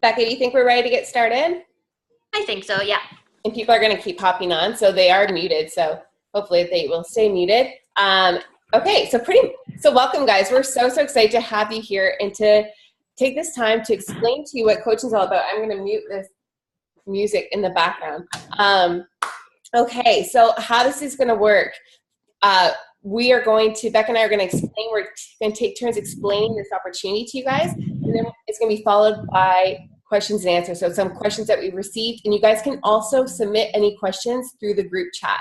Becca, do you think we're ready to get started? I think so, yeah. And people are going to keep hopping on, so they are muted, so hopefully they will stay muted. Okay, so welcome, guys. We're so excited to have you here and to take this time to explain to you what coaching is all about. I'm going to mute this music in the background. Okay, so how this is going to work. Becca and I are going to explain, we're going to take turns explaining this opportunity to you guys, and then it's going to be followed by questions and answers. So some questions that we've received, and you guys can also submit any questions through the group chat.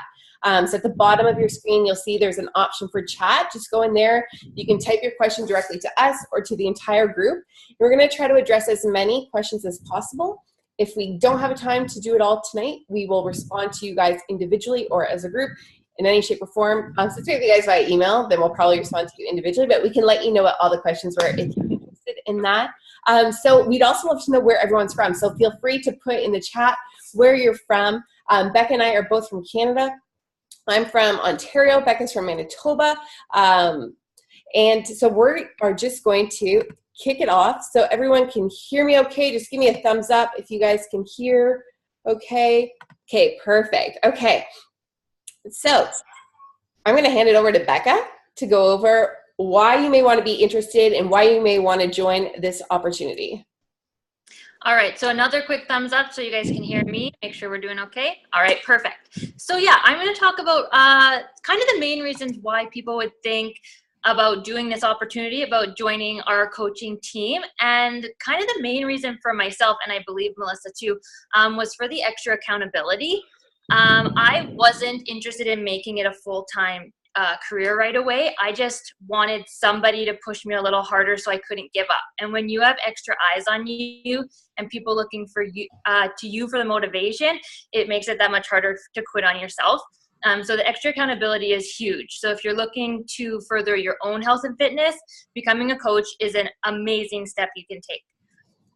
So at the bottom of your screen, you'll see there's an option for chat. Just go in there. You can type your question directly to us or to the entire group. We're going to try to address as many questions as possible. If we don't have time to do it all tonight, we will respond to you guys individually or as a group in any shape or form. So if you guys via email, then we'll probably respond to you individually, but we can let you know what all the questions were if you're interested in that. So we'd also love to know where everyone's from. So feel free to put in the chat where you're from. Becca and I are both from Canada. I'm from Ontario. Becca's from Manitoba. And so we are just going to kick it off so everyone can hear me okay. Just give me a thumbs up if you guys can hear okay. Okay, perfect. Okay. So I'm going to hand it over to Becca to go over why you may want to be interested and why you may want to join this opportunity. All right, so another quick thumbs up so you guys can hear me, make sure we're doing okay. All right, perfect. So yeah, I'm going to talk about kind of the main reasons why people would think about doing this opportunity, about joining our coaching team, and kind of the main reason for myself, and I believe Melissa too, was for the extra accountability. I wasn't interested in making it a full-time career right away. I just wanted somebody to push me a little harder so I couldn't give up. And when you have extra eyes on you and people looking for you for the motivation, it makes it that much harder to quit on yourself. So the extra accountability is huge. So if you're looking to further your own health and fitness, becoming a coach is an amazing step you can take.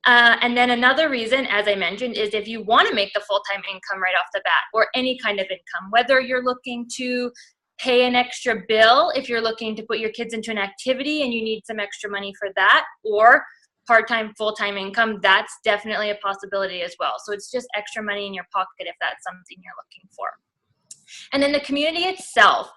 And then another reason, as I mentioned, is if you want to make the full-time income right off the bat, or any kind of income, whether you're looking to pay an extra bill, if you're looking to put your kids into an activity and you need some extra money for that, or part-time, full-time income, that's definitely a possibility as well. So it's just extra money in your pocket if that's something you're looking for. And then the community itself,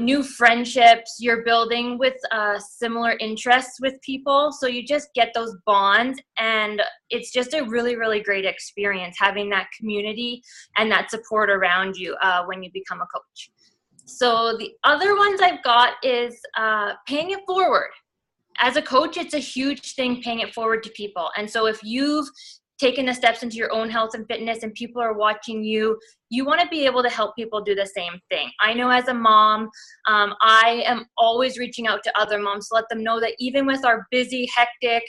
new friendships, you're building with similar interests with people. So you just get those bonds, and it's just a really, really great experience having that community and that support around you when you become a coach. So the other ones I've got is paying it forward. As a coach, it's a huge thing paying it forward to people. And so if you've taken the steps into your own health and fitness and people are watching you, you want to be able to help people do the same thing. I know as a mom, I am always reaching out to other moms to let them know that even with our busy, hectic,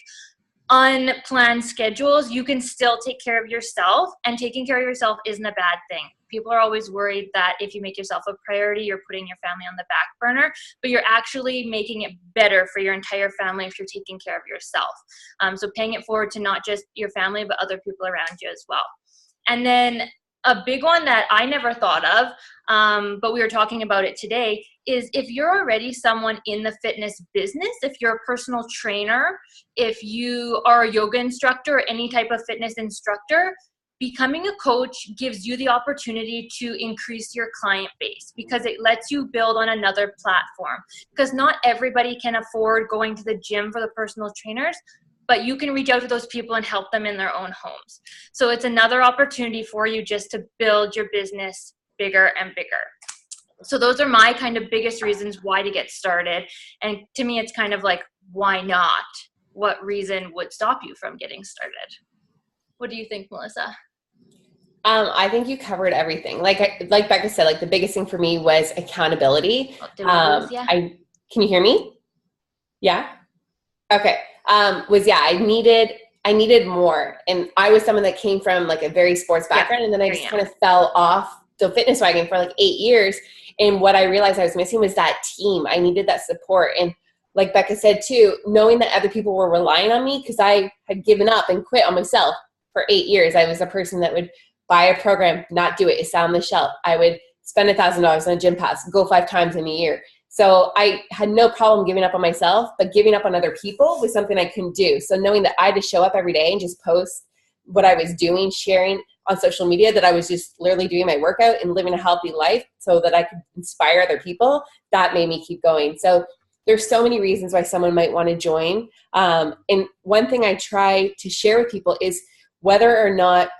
unplanned schedules, you can still take care of yourself, and taking care of yourself isn't a bad thing. People are always worried that if you make yourself a priority, you're putting your family on the back burner, but you're actually making it better for your entire family if you're taking care of yourself. So paying it forward to not just your family, but other people around you as well. And then a big one that I never thought of, but we were talking about it today, is if you're already someone in the fitness business, if you're a personal trainer, if you are a yoga instructor or any type of fitness instructor, becoming a coach gives you the opportunity to increase your client base because it lets you build on another platform. Because not everybody can afford going to the gym for the personal trainers, but you can reach out to those people and help them in their own homes. So it's another opportunity for you just to build your business bigger and bigger. So those are my kind of biggest reasons why to get started. And to me, it's kind of like, why not? What reason would stop you from getting started? What do you think, Melissa? I think you covered everything. Like Becca said, like the biggest thing for me was accountability. Can you hear me? Yeah. Okay. I needed more, and I was someone that came from like a very sports background, and then I just kind of fell off the fitness wagon for like 8 years. And what I realized I was missing was that team. I needed that support, and like Becca said too, knowing that other people were relying on me because I had given up and quit on myself for 8 years. I was a person that would buy a program, not do it. It's on the shelf. I would spend $1,000 on a gym pass, go 5 times in a year, So I had no problem giving up on myself, but giving up on other people was something I couldn't do. So knowing that I had to show up every day and just post what I was doing, sharing on social media, that I was just literally doing my workout and living a healthy life so that I could inspire other people, that made me keep going. So there's so many reasons why someone might want to join. And one thing I try to share with people is whether or not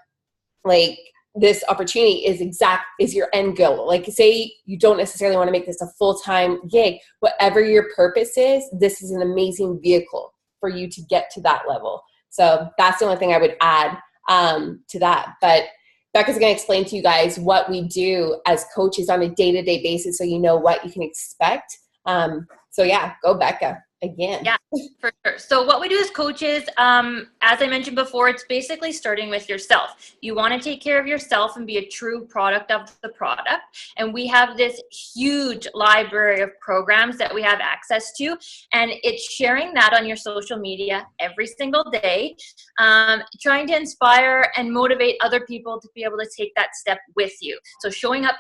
like this opportunity is your end goal. Like say you don't necessarily want to make this a full-time gig, whatever your purpose is, this is an amazing vehicle for you to get to that level. So that's the only thing I would add to that. But Becca's going to explain to you guys what we do as coaches on a day-to-day basis so you know what you can expect. So yeah, go Becca again. Yeah, for sure. So what we do as coaches, as I mentioned before, it's basically starting with yourself. You want to take care of yourself and be a true product of the product. And we have this huge library of programs that we have access to. And it's sharing that on your social media every single day, trying to inspire and motivate other people to be able to take that step with you. So showing up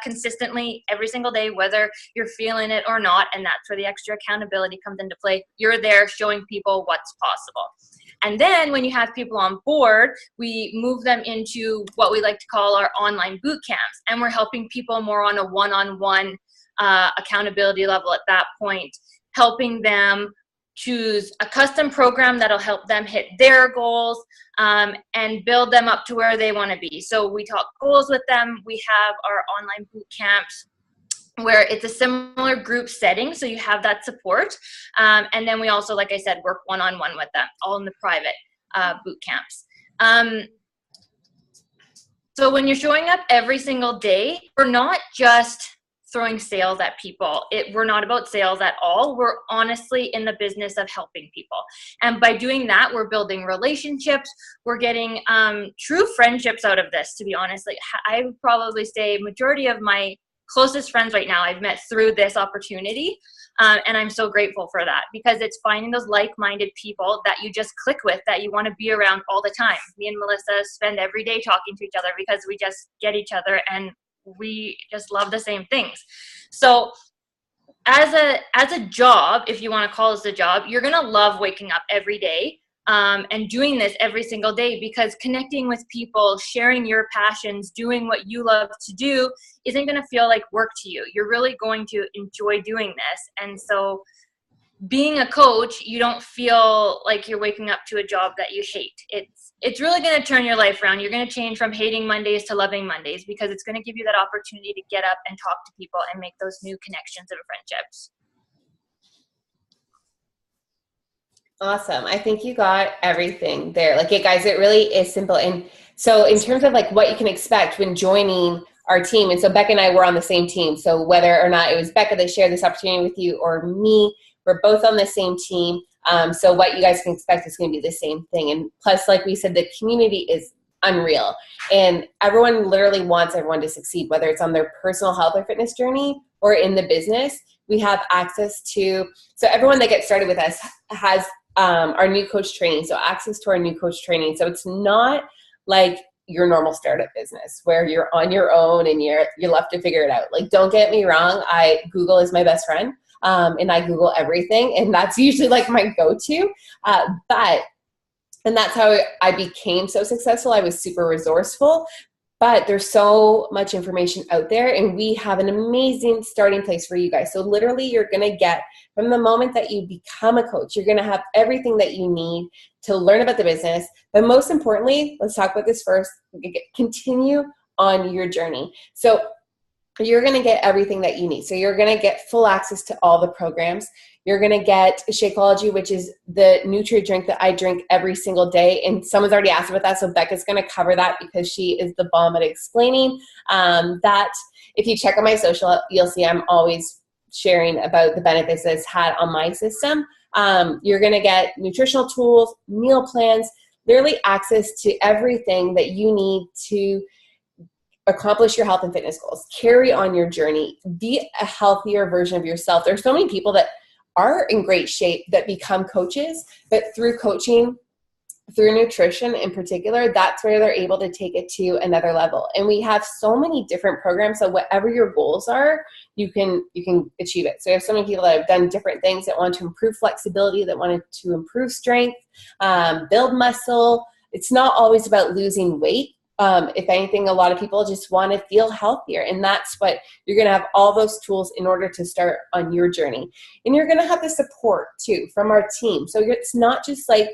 consistently every single day, whether you're feeling it or not, and that's where the extra accountability comes into play. You're there showing people what's possible. And then when you have people on board, we move them into what we like to call our online boot camps. And we're helping people more on a one-on-one accountability level at that point, helping them choose a custom program that'll help them hit their goals and build them up to where they want to be. So we talk goals with them. We have our online boot camps where it's a similar group setting, so you have that support. And then we also, like I said, work one-on-one with them, all in the private boot camps. So when you're showing up every single day, we're not just throwing sales at people. We're not about sales at all. We're honestly in the business of helping people. And by doing that, we're building relationships. We're getting true friendships out of this, to be honest. Like, I would probably say majority of my closest friends right now I've met through this opportunity. And I'm so grateful for that, because it's finding those like-minded people that you just click with, that you want to be around all the time. Me and Melissa spend every day talking to each other because we just get each other and we just love the same things. So as a job, if you want to call this a job, you're going to love waking up every day and doing this every single day, because connecting with people, sharing your passions, doing what you love to do isn't going to feel like work to you. You're really going to enjoy doing this. And so being a coach, you don't feel like you're waking up to a job that you hate. It's really going to turn your life around. You're going to change from hating Mondays to loving Mondays, because it's going to give you that opportunity to get up and talk to people and make those new connections and friendships. Awesome. I think you got everything there. Like, hey guys, it really is simple. And so in terms of like what you can expect when joining our team, and so Becca and I were on the same team. So whether or not it was Becca that shared this opportunity with you or me, we're both on the same team. So what you guys can expect is going to be the same thing. And plus, like we said, the community is unreal. And everyone literally wants everyone to succeed, whether it's on their personal health or fitness journey or in the business. We have access to, so everyone that gets started with us has our new coach training, so access to our new coach training. So it's not like your normal startup business where you're on your own and you're left to figure it out. Like, don't get me wrong, Google is my best friend, and I Google everything, and that's usually like my go-to. And that's how I became so successful. I was super resourceful. But there's so much information out there, and we have an amazing starting place for you guys. So literally you're going to get, from the moment that you become a coach, you're going to have everything that you need to learn about the business. But most importantly, let's talk about this first, continue on your journey. So you're going to get everything that you need. So you're going to get full access to all the programs. You're going to get Shakeology, which is the Nutri drink that I drink every single day. And someone's already asked about that, so Becca's going to cover that because she is the bomb at explaining that. If you check on my social, you'll see I'm always sharing about the benefits that it's had on my system. You're going to get nutritional tools, meal plans, literally access to everything that you need to accomplish your health and fitness goals, carry on your journey, be a healthier version of yourself. There's so many people that are in great shape that become coaches, but through coaching through nutrition in particular, that's where they're able to take it to another level. And we have so many different programs. So whatever your goals are, you can achieve it. So we have so many people that have done different things that want to improve flexibility, that wanted to improve strength, build muscle. It's not always about losing weight. If anything, a lot of people just want to feel healthier. And that's what you're going to have, all those tools in order to start on your journey. And you're going to have the support too from our team. So it's not just like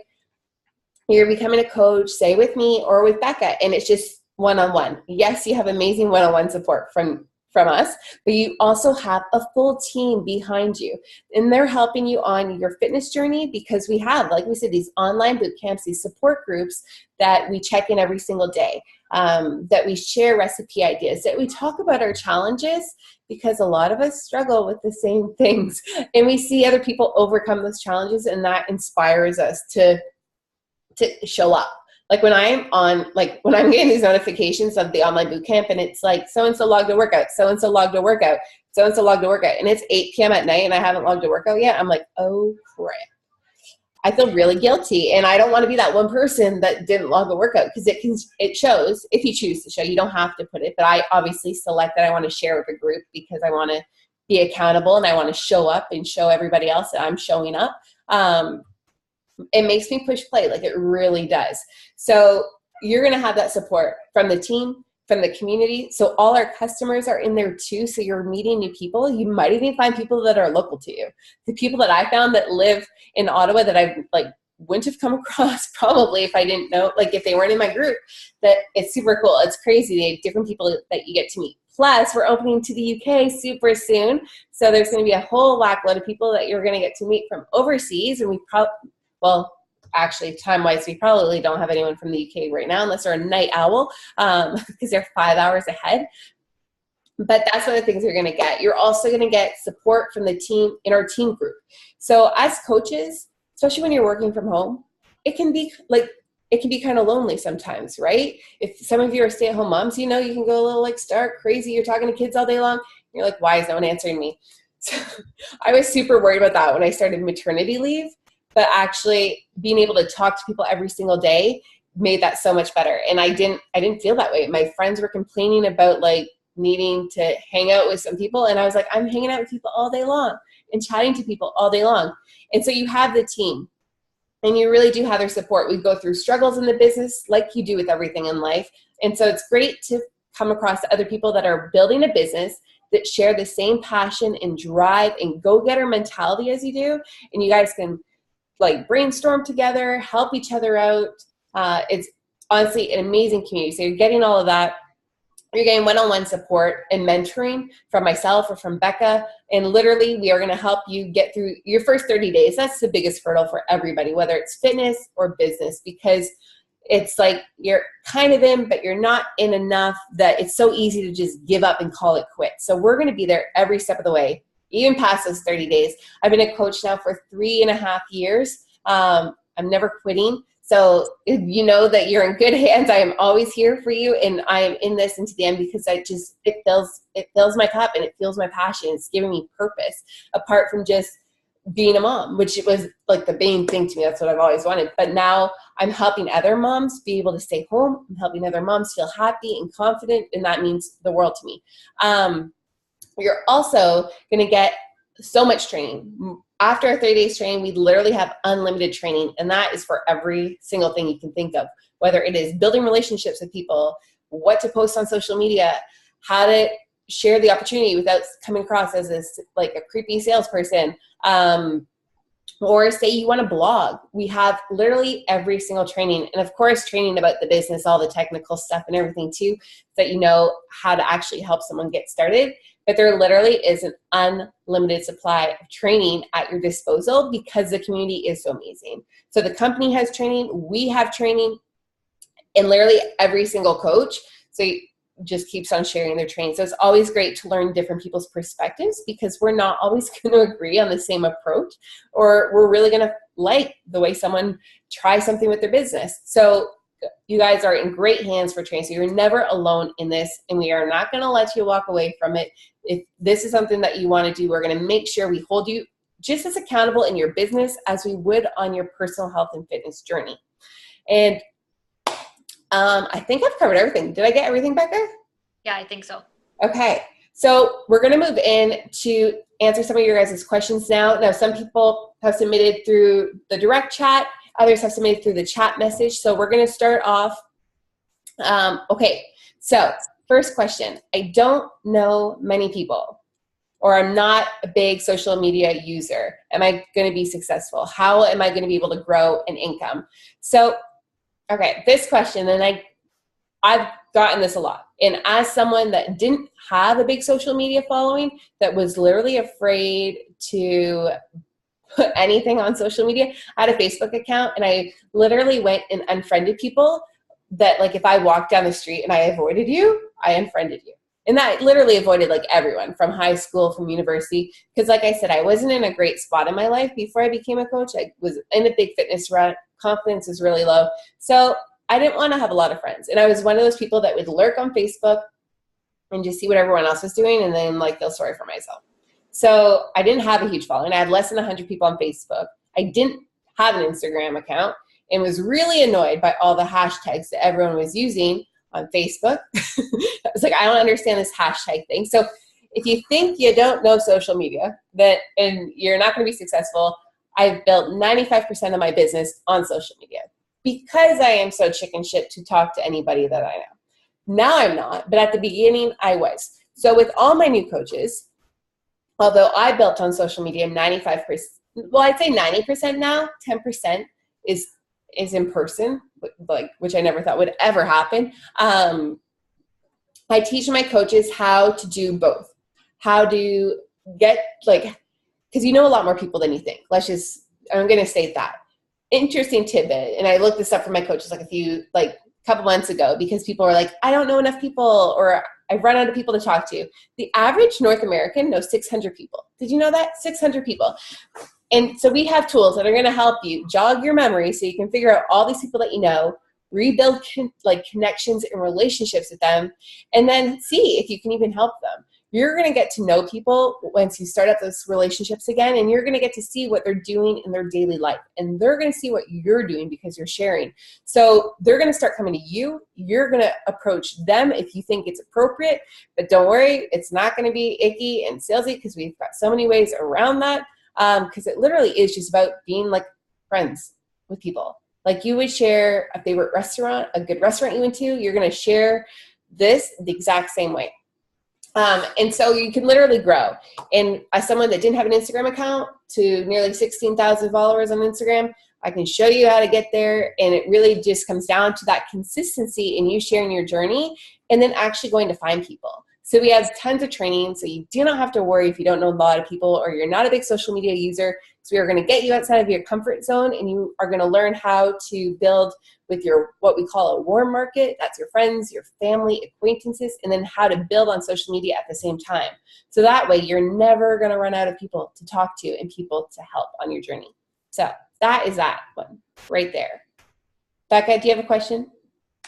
you're becoming a coach, say with me or with Becca, and it's just one-on-one. Yes, you have amazing one-on-one support from us, but you also have a full team behind you, and they're helping you on your fitness journey, because we have, like we said, these online boot camps, these support groups that we check in every single day, that we share recipe ideas, that we talk about our challenges, because a lot of us struggle with the same things, and we see other people overcome those challenges, and that inspires us to show up. Like when I'm getting these notifications of the online boot camp, and it's like, so-and-so logged a workout, so-and-so logged a workout, so-and-so logged a workout, and it's 8 p.m. at night and I haven't logged a workout yet, I'm like, oh crap. I feel really guilty, and I don't want to be that one person that didn't log a workout, because it shows, if you choose to show, you don't have to put it, but I obviously select that I want to share with the group, because I want to be accountable and I want to show up and show everybody else that I'm showing up. It makes me push play, like it really does. So you're going to have that support from the team, from the community. So all our customers are in there too. So you're meeting new people. You might even find people that are local to you. The people that I found that live in Ottawa that I wouldn't have come across probably if I didn't know, like if they weren't in my group, that it's super cool. It's crazy. They have different people that you get to meet. Plus, we're opening to the UK super soon. So there's going to be a whole whack load of people that you're going to get to meet from overseas. And well, actually, time-wise, we probably don't have anyone from the UK right now, unless they're a night owl, because they're 5 hours ahead. But that's one of the things you're going to get. You're also going to get support from the team in our team group. So as coaches, especially when you're working from home, it can be kind of lonely sometimes, right? If some of you are stay-at-home moms, you can go a little stark crazy. You're talking to kids all day long. You're like, why is no one answering me? So I was super worried about that when I started maternity leave. But actually being able to talk to people every single day made that so much better. And I didn't feel that way. My friends were complaining about needing to hang out with some people. And I was like, I'm hanging out with people all day long and chatting to people all day long. And so you have the team, and you really do have their support. We go through struggles in the business like you do with everything in life. And so it's great to come across other people that are building a business that share the same passion and drive and go-getter mentality as you do. And you guys can brainstorm together, help each other out. It's honestly an amazing community. So you're getting all of that. You're getting one-on-one support and mentoring from myself or from Becca. And literally, we are going to help you get through your first 30 days. That's the biggest hurdle for everybody, whether it's fitness or business, because it's like you're kind of in, but you're not in enough that it's so easy to just give up and call it quits. So we're going to be there every step of the way, even past those 30 days. I've been a coach now for 3.5 years. I'm never quitting. So you know that you're in good hands. I am always here for you. And I am in this into the end, because it fills my cup and it fuels my passion. It's giving me purpose apart from just being a mom, which was the main thing to me. That's what I've always wanted. But now I'm helping other moms be able to stay home. I'm helping other moms feel happy and confident. And that means the world to me. You're also going to get so much training. After a 30 days training, we literally have unlimited training, and that is for every single thing you can think of, whether it is building relationships with people, what to post on social media, how to share the opportunity without coming across as a creepy salesperson, or say you want to blog. We have literally every single training, and of course training about the business, all the technical stuff and everything too, so that you know how to actually help someone get started. But there literally is an unlimited supply of training at your disposal, because the community is so amazing. So the company has training, we have training, and literally every single coach just keeps on sharing their training. So it's always great to learn different people's perspectives, because we're not always going to agree on the same approach, or we're really going to like the way someone tries something with their business. So you guys are in great hands for training. So you're never alone in this, and we are not going to let you walk away from it. If this is something that you want to do, we're going to make sure we hold you just as accountable in your business as we would on your personal health and fitness journey. And I think I've covered everything. Did I get everything, Becca? Yeah, I think so. Okay. So we're going to move in to answer some of your guys' questions now. Now, some people have submitted through the direct chat. Others have submitted through the chat message. So we're going to start off. Okay. So first question. I don't know many people, or I'm not a big social media user. Am I going to be successful? How am I going to be able to grow an income? So, okay, this question, and I've gotten this a lot. And as someone that didn't have a big social media following, that was literally afraid to put anything on social media, I had a Facebook account and I literally went and unfriended people that, like, if I walked down the street and I avoided you, I unfriended you. And that literally avoided like everyone from high school, from university. Because like I said, I wasn't in a great spot in my life before I became a coach. I was in a big fitness rut. Confidence was really low. So I didn't want to have a lot of friends. And I was one of those people that would lurk on Facebook and just see what everyone else was doing and then like feel sorry for myself. So I didn't have a huge following. I had less than 100 people on Facebook. I didn't have an Instagram account and was really annoyed by all the hashtags that everyone was using on Facebook. I was like, I don't understand this hashtag thing. So if you think you don't know social media and you're not going to be successful, I've built 95% of my business on social media because I am so chicken shit to talk to anybody that I know. Now I'm not, but at the beginning I was. So with all my new coaches, although I built on social media 95%, well, I'd say 90% now, 10% is in person, like, which I never thought would ever happen. I teach my coaches how to do both, how to get, like, because you know a lot more people than you think. I'm going to state that. Interesting tidbit, and I looked this up for my coaches a couple months ago because people were like, I don't know enough people, or I've run out of people to talk to. The average North American knows 600 people. Did you know that? 600 people. And so we have tools that are going to help you jog your memory so you can figure out all these people that you know, rebuild connections and relationships with them, and then see if you can even help them. You're going to get to know people once you start up those relationships again, and you're going to get to see what they're doing in their daily life, and they're going to see what you're doing because you're sharing. So they're going to start coming to you. You're going to approach them if you think it's appropriate, but don't worry, it's not going to be icky and salesy because we've got so many ways around that, because it literally is just about being like friends with people. Like you would share a favorite restaurant, a good restaurant you went to, you're going to share this the exact same way. And so you can literally grow. And as someone that didn't have an Instagram account to nearly 16,000 followers on Instagram, I can show you how to get there. And it really just comes down to that consistency in you sharing your journey and then actually going to find people. So we have tons of training, so you do not have to worry if you don't know a lot of people or you're not a big social media user. So we are going to get you outside of your comfort zone, and you are going to learn how to build with your what we call a warm market. That's your friends, your family, acquaintances, and then how to build on social media at the same time. So that way you're never going to run out of people to talk to and people to help on your journey. So that is that one right there. Becca, do you have a question?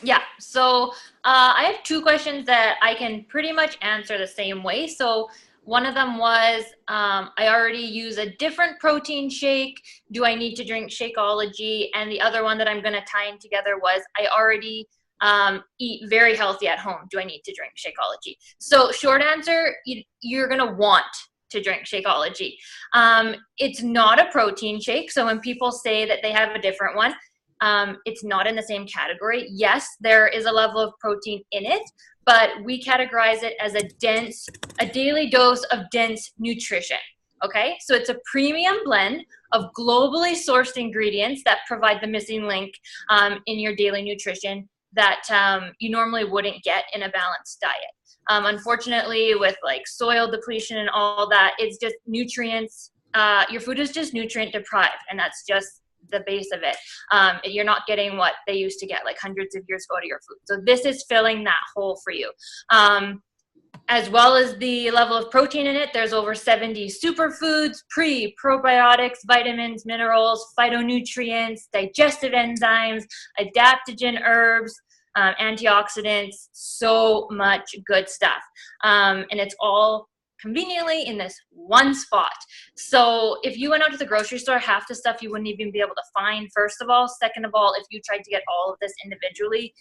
Yeah, so I have two questions that I can pretty much answer the same way. So one of them was, I already use a different protein shake. Do I need to drink Shakeology? And the other one that I'm going to tie in together was, I already eat very healthy at home. Do I need to drink Shakeology? So short answer, you're going to want to drink Shakeology. It's not a protein shake. So when people say that they have a different one, it's not in the same category. Yes, there is a level of protein in it, but we categorize it as a daily dose of dense nutrition. Okay, so it's a premium blend of globally sourced ingredients that provide the missing link in your daily nutrition that you normally wouldn't get in a balanced diet. Unfortunately, with like soil depletion and all that, it's just nutrients. Your food is just nutrient deprived, and that's just the base of it. You're not getting what they used to get like hundreds of years ago to your food. So this is filling that hole for you. As well as the level of protein in it, there's over 70 superfoods, probiotics, vitamins, minerals, phytonutrients, digestive enzymes, adaptogen herbs, antioxidants, so much good stuff. And it's all conveniently in this one spot. So if you went out to the grocery store, half the stuff you wouldn't even be able to find, first of all. Second of all, if you tried to get all of this individually,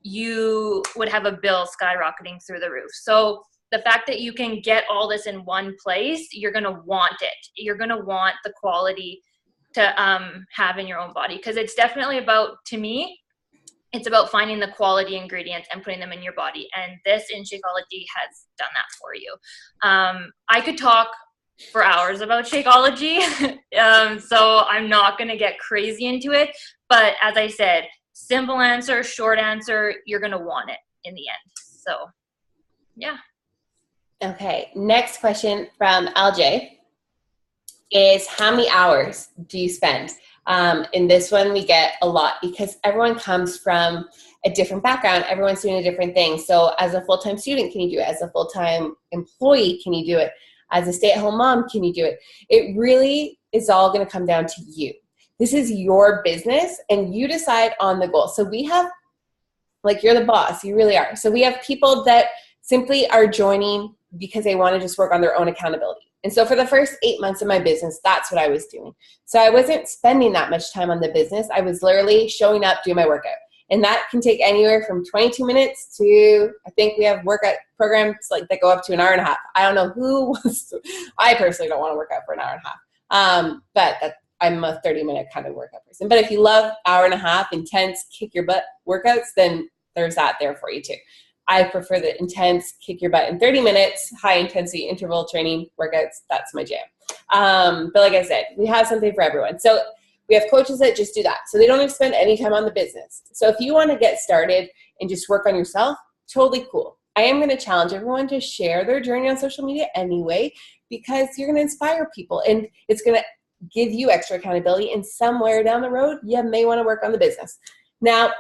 you would have a bill skyrocketing through the roof. So the fact that you can get all this in one place, you're going to want it. You're going to want the quality to have in your own body, because it's definitely about, to me, it's about finding the quality ingredients and putting them in your body. And this in Shakeology has done that for you. I could talk for hours about Shakeology, so I'm not going to get crazy into it. But as I said, simple answer, short answer, you're going to want it in the end. So, yeah. Okay, next question from LJ is, how many hours do you spend? In this one, we get a lot because everyone comes from a different background. Everyone's doing a different thing. So as a full-time student, can you do it? As a full-time employee, can you do it? As a stay-at-home mom, can you do it? It really is all going to come down to you. This is your business, and you decide on the goal. So we have, like, you're the boss. You really are. So we have people that simply are joining because they want to just work on their own accountability. And so for the first 8 months of my business, that's what I was doing. So I wasn't spending that much time on the business. I was literally showing up, doing my workout. And that can take anywhere from 22 minutes to, I think we have workout programs like that go up to an hour and a half. I don't know who wants to, I personally don't want to work out for an hour and a half. But I'm a 30-minute kind of workout person. But if you love hour and a half, intense, kick your butt workouts, then there's that there for you too. I prefer the intense, kick your butt in 30 minutes, high intensity interval training workouts. That's my jam. But like I said, we have something for everyone. So we have coaches that just do that. So they don't have to spend any time on the business. So if you want to get started and just work on yourself, totally cool. I am going to challenge everyone to share their journey on social media anyway, because you're going to inspire people and it's going to give you extra accountability. And somewhere down the road, you may want to work on the business. Now,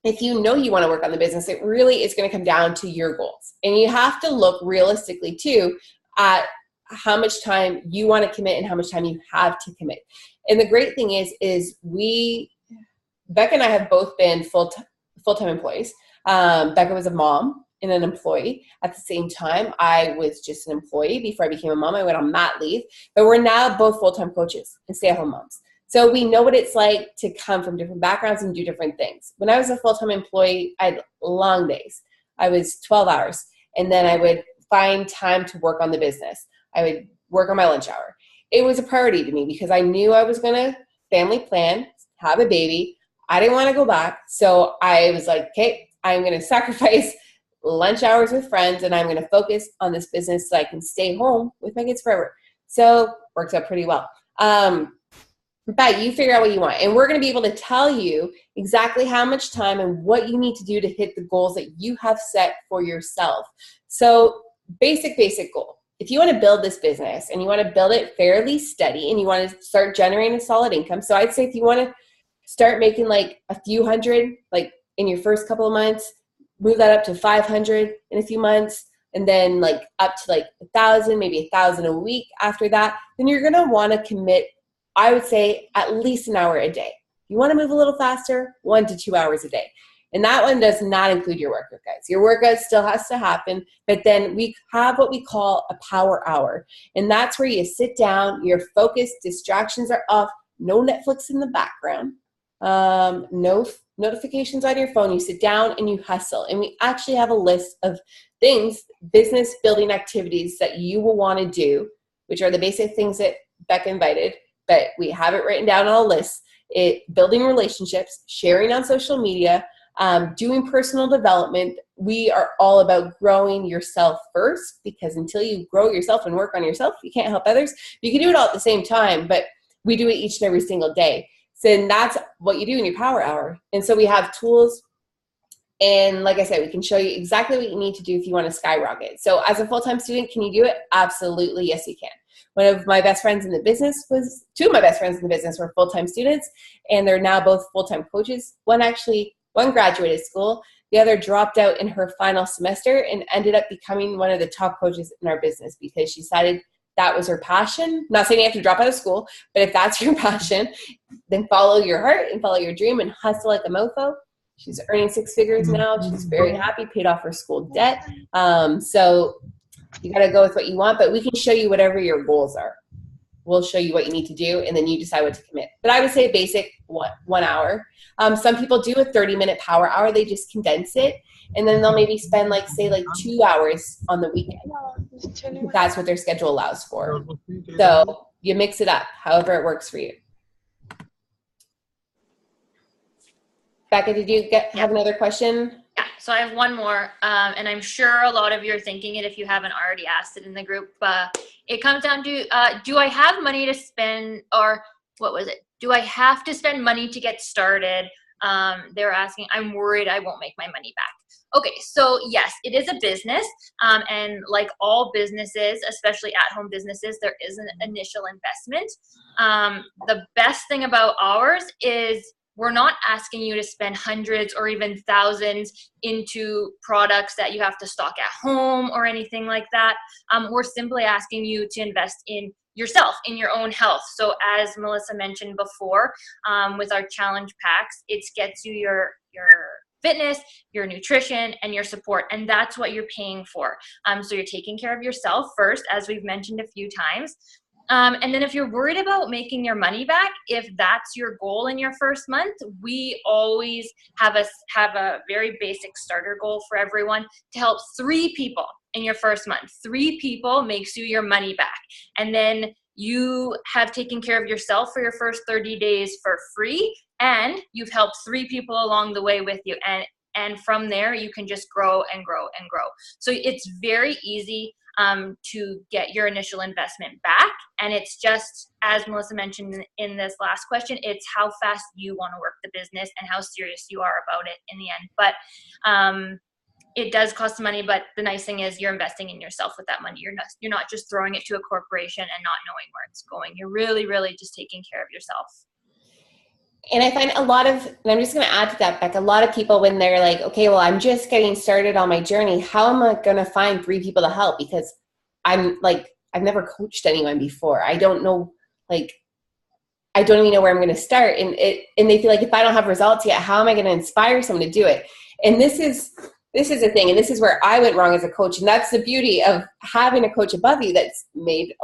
if you know you want to work on the business, it really is going to come down to your goals. And you have to look realistically too at how much time you want to commit and how much time you have to commit. And the great thing is Becca and I have both been full-time employees. Becca was a mom and an employee at the same time. I was just an employee before I became a mom. I went on mat leave, but we're now both full-time coaches and stay-at-home moms. So we know what it's like to come from different backgrounds and do different things. When I was a full-time employee, I had long days. I was 12 hours, and then I would find time to work on the business. I would work on my lunch hour. It was a priority to me because I knew I was going to family plan, have a baby. I didn't want to go back. So I was like, okay, I'm going to sacrifice lunch hours with friends, and I'm going to focus on this business so I can stay home with my kids forever. So works out pretty well. But you figure out what you want. And we're going to be able to tell you exactly how much time and what you need to do to hit the goals that you have set for yourself. So basic goal. If you want to build this business and you want to build it fairly steady and you want to start generating a solid income. So I'd say if you want to start making like a few hundred, like in your first couple of months, move that up to 500 in a few months, and then like up to like 1,000, maybe 1,000 a week after that, then you're going to want to commit, I would say, at least an hour a day. If you want to move a little faster, 1 to 2 hours a day. And that one does not include your workout, guys. Your workout still has to happen, but then we have what we call a power hour. And that's where you sit down, you're focused, distractions are off, no Netflix in the background, no notifications on your phone. You sit down and you hustle. And we actually have a list of things, business building activities that you will want to do, which are the basic things that Becca invited, but we have it written down on a list. Building relationships, sharing on social media, doing personal development. We are all about growing yourself first, because until you grow yourself and work on yourself, you can't help others. You can do it all at the same time, but we do it each and every single day. So then that's what you do in your power hour. And so we have tools. And like I said, we can show you exactly what you need to do if you want to skyrocket. So as a full-time student, can you do it? Absolutely. Yes, you can. One of my best friends in the business two of my best friends in the business were full-time students, and they're now both full-time coaches. One graduated school. The other dropped out in her final semester and ended up becoming one of the top coaches in our business because she decided that was her passion. Not saying you have to drop out of school, but if that's your passion, then follow your heart and follow your dream and hustle like a mofo. She's earning 6 figures now. She's very happy, paid off her school debt. So You got to go with what you want, but we can show you whatever your goals are. We'll show you what you need to do, and then you decide what to commit. But I would say basic 1 hour. Some people do a 30-minute power hour. They just condense it, and then they'll maybe spend like 2 hours on the weekend. That's what their schedule allows for. So you mix it up, however it works for you. Becca, did you have another question? Yeah, so I have one more, and I'm sure a lot of you are thinking it if you haven't already asked it in the group. It comes down to, do I have money to spend, or what was it? Do I have to spend money to get started? They're asking, I'm worried I won't make my money back. Okay, so yes, it is a business, and like all businesses, especially at-home businesses, there is an initial investment. The best thing about ours is we're not asking you to spend hundreds or even thousands into products that you have to stock at home or anything like that. We're simply asking you to invest in yourself, in your own health. So as Melissa mentioned before, with our challenge packs, it gets you your fitness, your nutrition, and your support, and that's what you're paying for. So you're taking care of yourself first, as we've mentioned a few times. And then if you're worried about making your money back, if that's your goal in your first month, we always have a very basic starter goal for everyone to help 3 people in your first month. 3 people makes you your money back. And then you have taken care of yourself for your first 30 days for free, and you've helped 3 people along the way with you. And from there, you can just grow and grow and grow. So it's very easy to get your initial investment back. And it's just, as Melissa mentioned in this last question, it's how fast you want to work the business and how serious you are about it in the end. But it does cost money, but the nice thing is you're investing in yourself with that money. You're not just throwing it to a corporation and not knowing where it's going. You're really, really just taking care of yourself. And I find and I'm just going to add to that, Beck, a lot of people, when they're like, okay, well, I'm just getting started on my journey, how am I going to find 3 people to help? Because I've never coached anyone before. I don't know, I don't even know where I'm going to start. And they feel like, if I don't have results yet, how am I going to inspire someone to do it? And this is the thing, and this is where I went wrong as a coach. And that's the beauty of having a coach above you that's made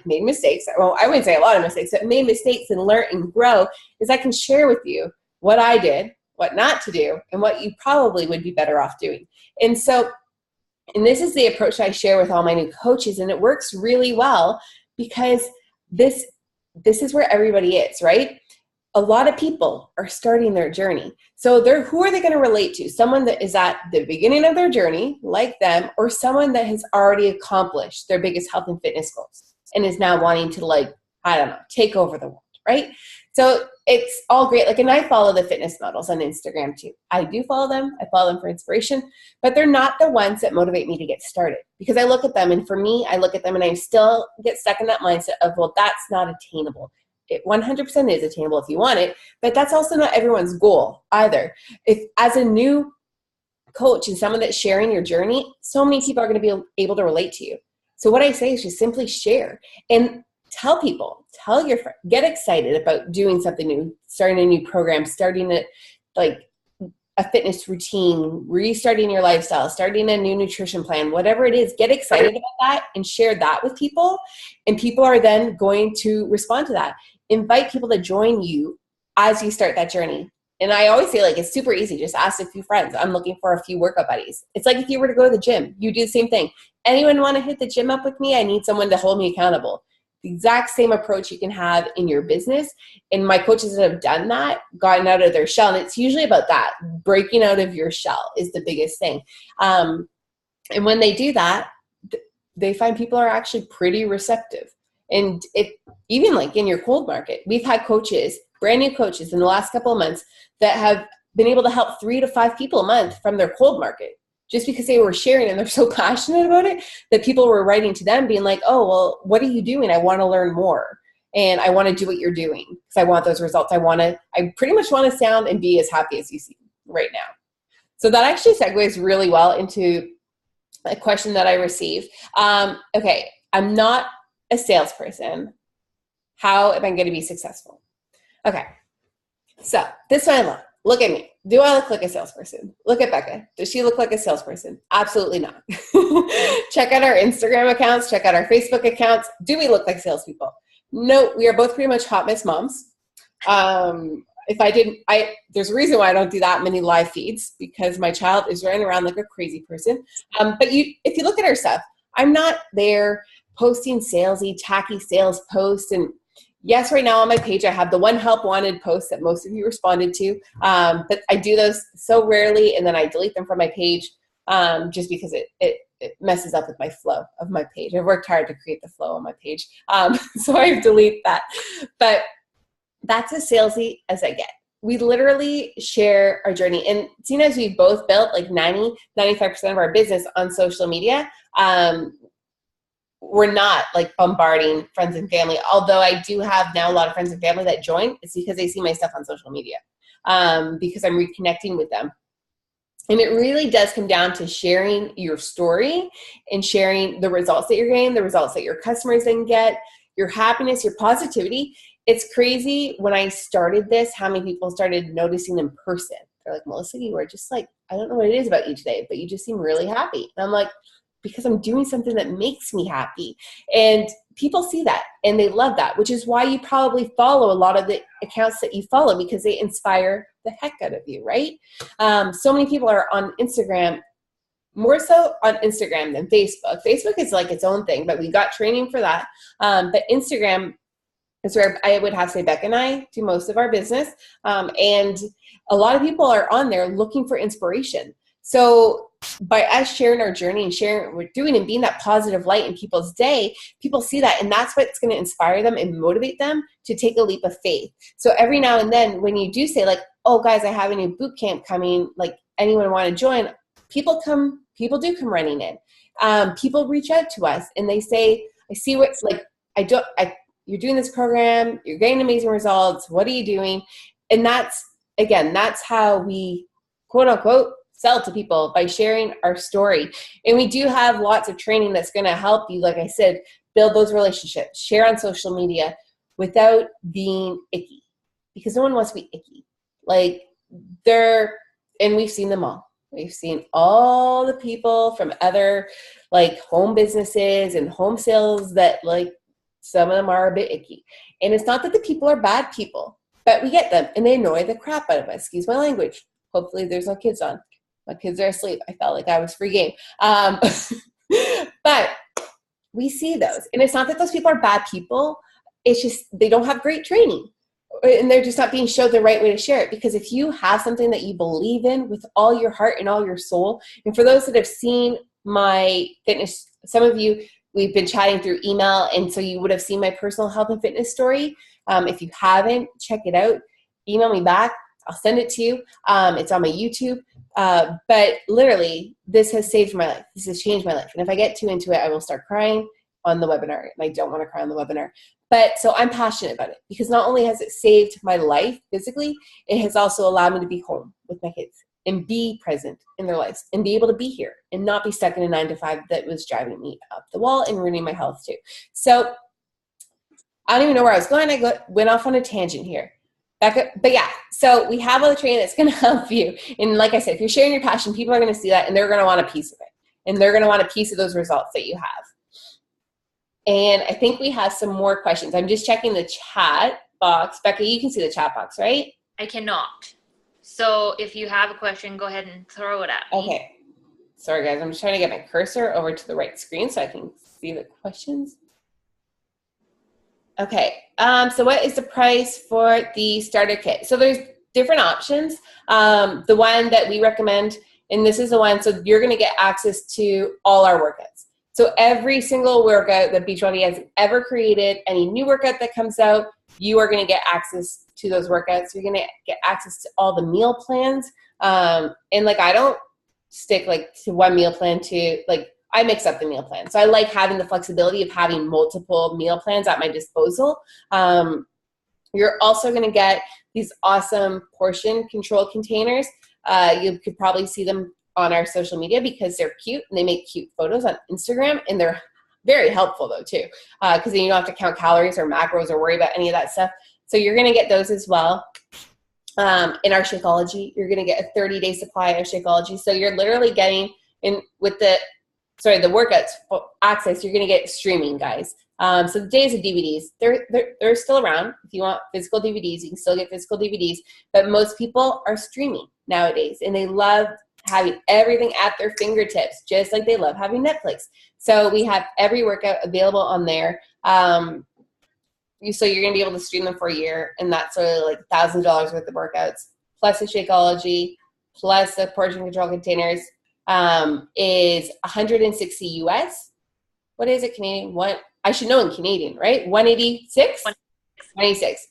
mistakes. Well, I wouldn't say a lot of mistakes, but made mistakes and learn and grow, is I can share with you what I did, what not to do, and what you probably would be better off doing. And this is the approach I share with all my new coaches, and it works really well because this is where everybody is, right? A lot of people are starting their journey. So who are they going to relate to? Someone that is at the beginning of their journey, like them, or someone that has already accomplished their biggest health and fitness goals and is now wanting to, take over the world, right? So it's all great. And I follow the fitness models on Instagram too. I do follow them. I follow them for inspiration, but they're not the ones that motivate me to get started, because I look at them, and for me, I look at them and I still get stuck in that mindset of, well, that's not attainable. It 100% is attainable if you want it, but that's also not everyone's goal either. If, as a new coach and someone that's sharing your journey, so many people are going to be able to relate to you. So what I say is just simply share and tell people, tell your friend, get excited about doing something new, starting a new program, starting a fitness routine, restarting your lifestyle, starting a new nutrition plan, whatever it is, get excited about that and share that with people. And people are then going to respond to that. Invite people to join you as you start that journey. And I always say, it's super easy. Just ask a few friends. I'm looking for a few workout buddies. It's like if you were to go to the gym, you do the same thing. Anyone want to hit the gym up with me? I need someone to hold me accountable. The exact same approach you can have in your business. And my coaches that have done that, gotten out of their shell. And it's usually about that. Breaking out of your shell is the biggest thing. And when they do that, they find people are actually pretty receptive. And even in your cold market, we've had coaches, brand new coaches in the last couple of months that have been able to help 3 to 5 people a month from their cold market, just because they were sharing and they're so passionate about it that people were writing to them being like, oh, well, what are you doing? I want to learn more. And I want to do what you're doing because I want those results. I pretty much want to sound and be as happy as you see right now. So that actually segues really well into a question that I received. Okay, I'm not a salesperson. How am I going to be successful? Okay, so this one I love. look at me. Do I look like a salesperson? Look at Becca. Does she look like a salesperson? Absolutely not. Check out our Instagram accounts. Check out our Facebook accounts. Do we look like salespeople? No, we are both pretty much hot mess moms. There's a reason why I don't do that many live feeds, because my child is running around like a crazy person. But if you look at our stuff, I'm not there posting salesy, tacky sales posts. And yes, right now on my page, I have the one help wanted post that most of you responded to. But I do those so rarely, and then I delete them from my page just because it messes up with my flow of my page. I've worked hard to create the flow on my page. So I delete that. But that's as salesy as I get. We literally share our journey. And seeing as we've both built like 95% of our business on social media, we're not like bombarding friends and family. Although I do have now a lot of friends and family that join. It's because they see my stuff on social media, because I'm reconnecting with them. And it really does come down to sharing your story and sharing the results that you're getting, the results that your customers then get, your happiness, your positivity. It's crazy when I started this, how many people started noticing in person. They're like, Melissa, you are just like, I don't know what it is about you today, but you just seem really happy. And I'm like, because I'm doing something that makes me happy. And people see that and they love that, which is why you probably follow a lot of the accounts that you follow, because they inspire the heck out of you, right? So many people are on Instagram, more so on Instagram than Facebook. Facebook is like its own thing, but we got training for that. But Instagram is where I would have to say Becca and I do most of our business. And a lot of people are on there looking for inspiration. So by us sharing our journey and sharing what we're doing and being that positive light in people's day, people see that, and that's what's going to inspire them and motivate them to take a leap of faith. So every now and then when you do say like, oh guys, I have a new boot camp coming, like anyone want to join, people do come running in. People reach out to us and they say, I see what's like, you're doing this program, you're getting amazing results. What are you doing? And that's how we quote unquote sell to people, by sharing our story. And we do have lots of training that's going to help you, like I said, build those relationships, share on social media without being icky, because no one wants to be icky. Like and we've seen them all. We've seen all the people from other like home businesses and home sales that like some of them are a bit icky. And it's not that the people are bad people, but we get them and they annoy the crap out of us. Excuse my language. Hopefully there's no kids on. My kids are asleep. I felt like I was free game. But we see those. And it's not that those people are bad people. It's just they don't have great training. And they're just not being showed the right way to share it. Because if you have something that you believe in with all your heart and all your soul, and for those that have seen my fitness, some of you, we've been chatting through email, and so you would have seen my personal health and fitness story. If you haven't, check it out. Email me back. I'll send it to you. It's on my YouTube. But literally, this has saved my life. This has changed my life. And if I get too into it, I will start crying on the webinar. And I don't want to cry on the webinar. But so I'm passionate about it, because not only has it saved my life physically, it has also allowed me to be home with my kids and be present in their lives and be able to be here and not be stuck in a 9-to-5 that was driving me up the wall and ruining my health too. So I don't even know where I was going. Went off on a tangent here. But yeah, so we have all the training that's going to help you. And like I said, if you're sharing your passion, people are going to see that and they're going to want a piece of it. And they're going to want a piece of those results that you have. And I think we have some more questions. I'm just checking the chat box. Becca, you can see the chat box, right? I cannot. So if you have a question, go ahead and throw it at me. Okay. Sorry, guys. I'm just trying to get my cursor over to the right screen so I can see the questions. Okay. So what is the price for the starter kit? So there's different options. The one that we recommend, and this is the one, so you're going to get access to all our workouts. So every single workout that Beachbody has ever created, any new workout that comes out, you are going to get access to those workouts. You're going to get access to all the meal plans. And like, I don't stick like to one meal plan to like, I mix up the meal plan. So I like having the flexibility of having multiple meal plans at my disposal. You're also going to get these awesome portion control containers. You could probably see them on our social media because they're cute and they make cute photos on Instagram, and they're very helpful though too, because then you don't have to count calories or macros or worry about any of that stuff. So you're going to get those as well. In our Shakeology, you're going to get a 30-day supply of Shakeology. So you're literally getting in with the workouts access, you're going to get streaming, guys. So the days of DVDs, they're still around. If you want physical DVDs, you can still get physical DVDs, but most people are streaming nowadays, and they love having everything at their fingertips, just like they love having Netflix. So we have every workout available on there. So you're going to be able to stream them for a year, and that's sort of like $1,000 worth of workouts, plus the Shakeology, plus the portion control containers, is 160 US. What is it Canadian? What I should know in Canadian, right? 186? 186.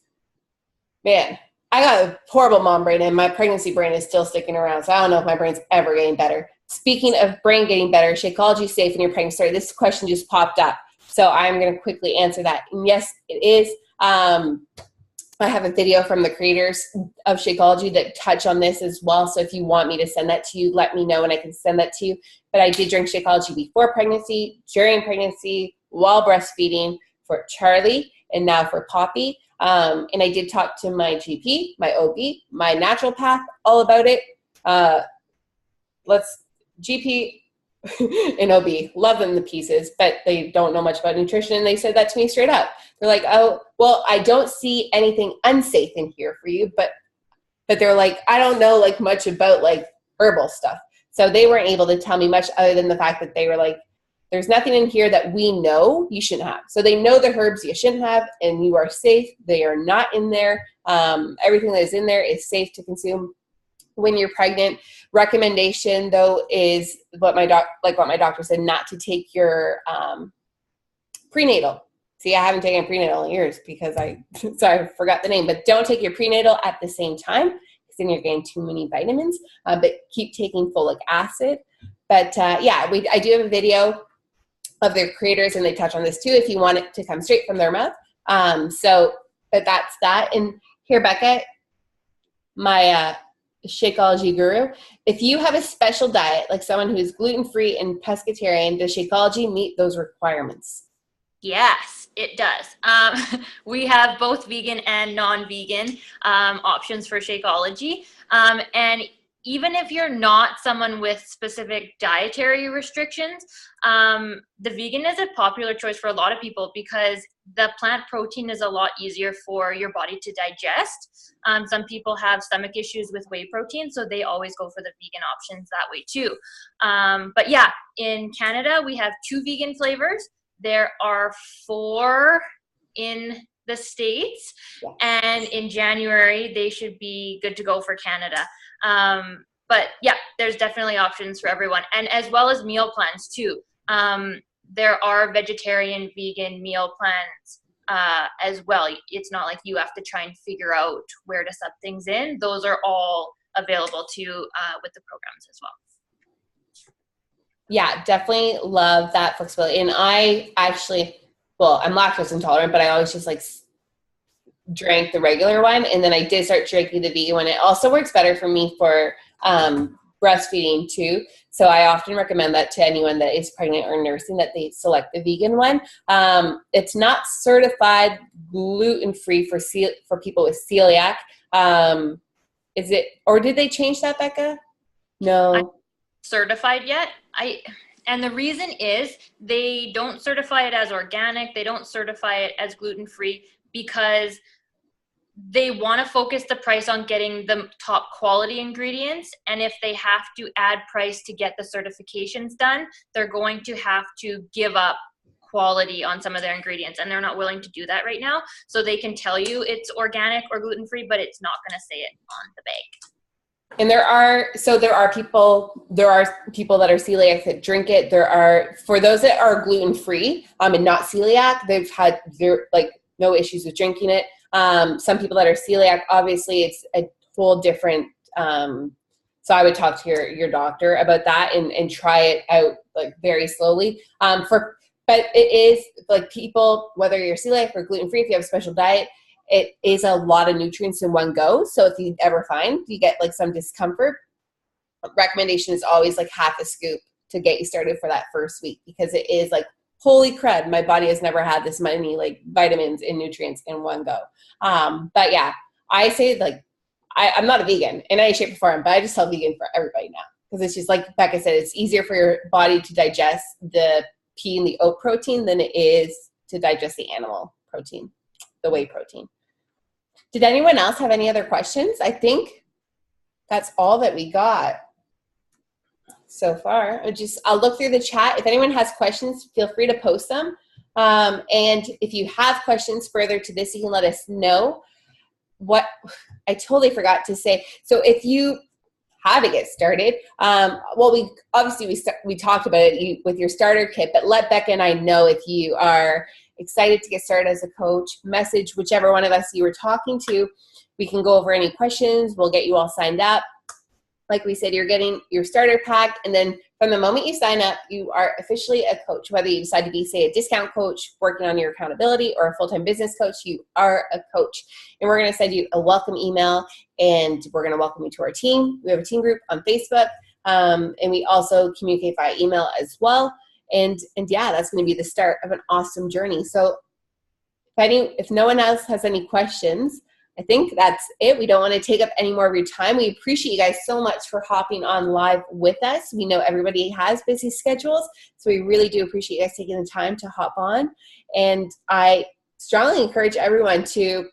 Man, I got a horrible mom brain, and my pregnancy brain is still sticking around, so I don't know if my brain's ever getting better. Speaking of brain getting better, Shakeology safe in your pregnancy? Sorry, this question just popped up, so I'm going to quickly answer that. And yes, it is. I have a video from the creators of Shakeology that touch on this as well. So if you want me to send that to you, let me know and I can send that to you. But I did drink Shakeology before pregnancy, during pregnancy, while breastfeeding for Charlie, and now for Poppy. And I did talk to my GP, my OB, my naturopath, all about it. GP and OB, love them to pieces, but they don't know much about nutrition. And they said that to me straight up. They're like, oh, well, I don't see anything unsafe in here for you, but they're like, I don't know like much about like herbal stuff. So they weren't able to tell me much other than the fact that they were like, there's nothing in here that we know you shouldn't have. So they know the herbs you shouldn't have, and you are safe. They are not in there. Everything that is in there is safe to consume when you're pregnant. Recommendation though is what my doctor said, not to take your prenatal. See, I haven't taken prenatal in years because I forgot the name, but don't take your prenatal at the same time because then you're getting too many vitamins, but keep taking folic acid. But I do have a video of their creators, and they touch on this too if you want it to come straight from their mouth. But that's that. And here, Becca, my Shakeology guru, if you have a special diet, like someone who is gluten-free and pescatarian, does Shakeology meet those requirements? Yes, it does. We have both vegan and non-vegan options for Shakeology. And even if you're not someone with specific dietary restrictions, the vegan is a popular choice for a lot of people because the plant protein is a lot easier for your body to digest. Some people have stomach issues with whey protein, so they always go for the vegan options that way too. But yeah, in Canada, we have 2 vegan flavors. There are 4 in the States, and in January, they should be good to go for Canada. But yeah, there's definitely options for everyone, and as well as meal plans too. There are vegetarian, vegan meal plans as well. It's not like you have to try and figure out where to sub things in. Those are all available too with the programs as well. Yeah, definitely love that flexibility. And I actually, I'm lactose intolerant, but I always just like drank the regular one. And then I did start drinking the vegan one. It also works better for me for breastfeeding too. So I often recommend that to anyone that is pregnant or nursing, that they select the vegan one. It's not certified gluten-free for people with celiac. Is it, or did they change that, Becca? No. Certified yet. And the reason is they don't certify it as organic. They don't certify it as gluten-free because they want to focus the price on getting the top quality ingredients. And if they have to add price to get the certifications done, they're going to have to give up quality on some of their ingredients, and they're not willing to do that right now. So they can tell you it's organic or gluten-free, but it's not going to say it on the bag. And there are people that are celiac that drink it. For those that are gluten-free and not celiac, they've had no issues with drinking it. Some people that are celiac, obviously it's a whole different, so I would talk to your doctor about that and try it out like very slowly. But it is like people, whether you're celiac or gluten-free, if you have a special diet, it is a lot of nutrients in one go. So if you ever find you get like some discomfort, recommendation is always like half a scoop to get you started for that first week, because it is like, holy crud, my body has never had this many like vitamins and nutrients in one go. But yeah, I say like, I'm not a vegan in any shape or form, but I just tell vegan for everybody now. Because it's just like Becca said, it's easier for your body to digest the pea and the oat protein than it is to digest the animal protein, the whey protein. Did anyone else have any other questions? I think that's all that we got so far. I'll look through the chat. If anyone has questions, feel free to post them. And if you have questions further to this, you can let us know. What I totally forgot to say. So if you how to get started, well, we talked about it with your starter kit, but let Becca and I know if you are excited to get started as a coach. Message whichever one of us you were talking to. We can go over any questions. We'll get you all signed up. Like we said, you're getting your starter pack, and then from the moment you sign up, you are officially a coach. Whether you decide to be, say, a discount coach working on your accountability or a full-time business coach, you are a coach. And we're going to send you a welcome email, and we're going to welcome you to our team. We have a team group on Facebook, and we also communicate via email as well. And yeah, that's going to be the start of an awesome journey. So if no one else has any questions, I think that's it. We don't want to take up any more of your time. We appreciate you guys so much for hopping on live with us. We know everybody has busy schedules, so we really do appreciate you guys taking the time to hop on. And I strongly encourage everyone to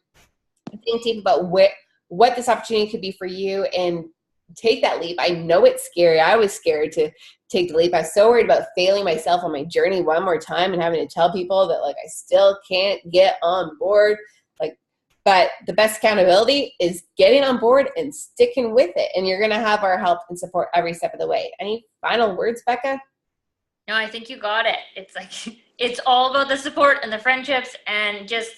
think deep about what this opportunity could be for you and take that leap. I know it's scary. I was scared to take the leap. I was so worried about failing myself on my journey one more time and having to tell people that I still can't get on board. But the best accountability is getting on board and sticking with it. And you're going to have our help and support every step of the way. Any final words, Becca? No, I think you got it. It's all about the support and the friendships and just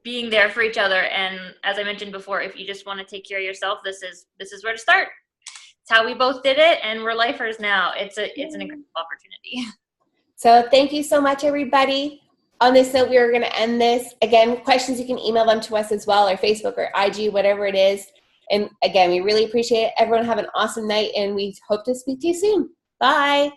being there for each other. And as I mentioned before, if you just want to take care of yourself, this is where to start. It's how we both did it, and we're lifers now. It's an incredible opportunity. So thank you so much, everybody. On this note, we are going to end this. Again, questions, you can email them to us as well, or Facebook or IG, whatever it is. And again, we really appreciate it. Everyone have an awesome night, and we hope to speak to you soon. Bye.